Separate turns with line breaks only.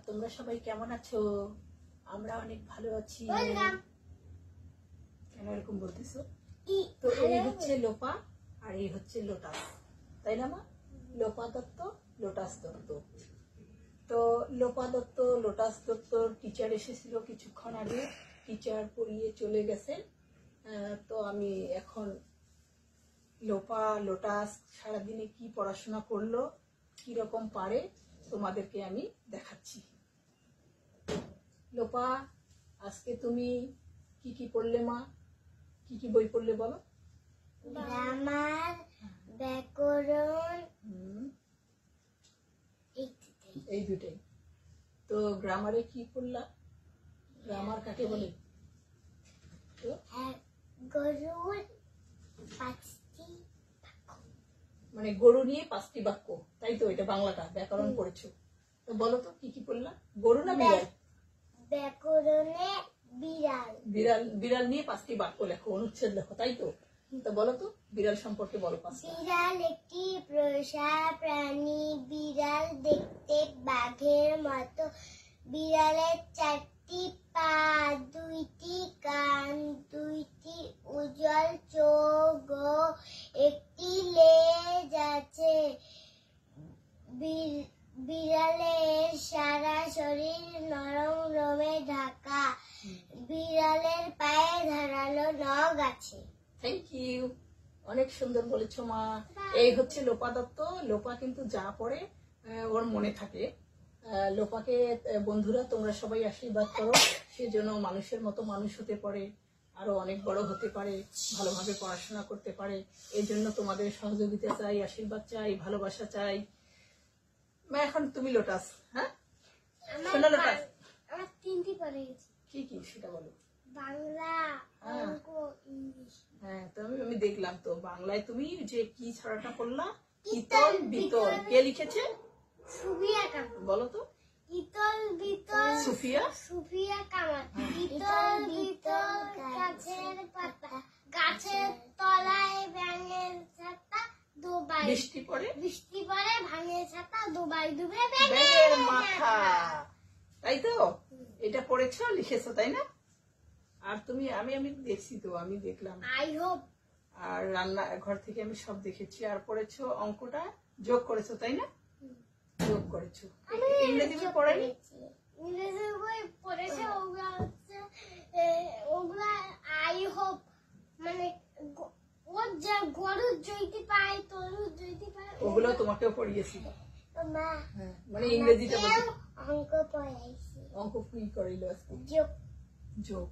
তোমরা সবাই কেমন আছো? আমরা অনেক ভালো আছি। কেন এরকম বলতেছো? তো এই হচ্ছে লোপা আর এই হচ্ছে লোটাস, তাই না মা? লোপা দত্ত, লোটাস দত্ত। তো লোপা দত্ত, লোটাস দত্তর টিচার এসেছিল কিছুক্ষণ আগে, টিচার পড়িয়ে চলে গেছেন। তো আমি এখন লোপা লোটাস সারাদিনে কি পড়াশোনা করলো, কি রকম পারে তোমাদেরকে আমি দেখাচ্ছি। লোপা, আজকে তুমি কি কি পড়লে মা? কি কি বই পড়লে বলো?
গ্রামার, ব্যাকরণ,
এই দুটাই। তো গ্রামারে কি পড়লা? গ্রামার কাকে বলে?
গরুর 5টি
মানে গরু নিয়ে 5টি বাক্য, তাই তো? এটা বাংলাটা ব্যাকরণ পড়েছো। তো বলো তো কি কি পড়লা? গরু না বিড়াল?
ব্যাকরণে বিড়াল।
বিড়াল, বিড়াল নিয়ে 5টি বাক্য লেখো, অনুচ্ছেদ লেখো, তাই তো? তো বলো তো বিড়াল সম্পর্কে বলো।
বিড়াল একটি পোষা প্রাণী। বিড়াল দেখতে বাঘের মতো। বিড়ালের 4টি পা, 2টি কান, 2টি উজ্জ্বল চোখ ও 1টি লেজ আছে। বিড়ালের সারা শরীর নরম লোমে ঢাকা। বিড়ালের পায়ে ধারালো নখ আছে।
থ্যাংক ইউ, অনেক সুন্দর বলেছো মা। এই হচ্ছে লোপা দত্ত। লোপা কিন্তু যা পড়ে ওর মনে থাকে। লোপাকে বন্ধুরা তোমরা সবাই আশীর্বাদ করো, সে যেন মানুষের মতো মানুষ হতে পারে, আরো অনেক বড় হতে পারে, ভালোভাবে পড়াশোনা করতে পারে। এই জন্য তোমাদের সহযোগিতা চাই, আশীর্বাদ চাই, ভালোবাসা চাই। মা এখন তুমি লোটাস। হ্যাঁ শোনো লোটাস,
আমার 3টি পড়ে গেছে।
কি কি সেটা বলো।
বাংলা, অঙ্ক, ইংলিশ।
হ্যাঁ, তো আমি দেখলাম তো বাংলায় তুমি যে কি ছড়াটা পড়লা, ইতল বিতল, কে লিখেছে?
সুফিয়া কামাল।
বলো তো।
ইতল বিতল,
সুফিয়া
কামাল। ইতল বিতল গাছের পাতা, গাছের তলায় ব্যাঙের ছাতা, দুবাই
বৃষ্টি পড়ে
ভাঙে ছাতা, দুবাই ডুবে
ব্যাঙের মাথা, তাই তো? এটা পড়েছো, লিখেছো, তাই না? আর তুমি, আমি দেখছি তো, আমি দেখলাম।
I hope.
আর রান্না ঘর থেকে আমি সব দেখেছি। আর পড়েছো অঙ্কটা, যোগ করেছো, তাই না? যোগ করেছো। ইংরেজি বই পড়াইনি?
ইংরেজি বই পড়েছে। ওগুলা আই হোপ, মানে ওর যা গরুর জয়তি পায়, তরুর জয়তি পায়,
ওগুলো তোমাকেও পড়িয়েছি।
মা
মানে ইংরেজিটা
অঙ্ক পড়াইছি।
অঙ্ক কি করিল আজকে?
যোগ।
যোগ।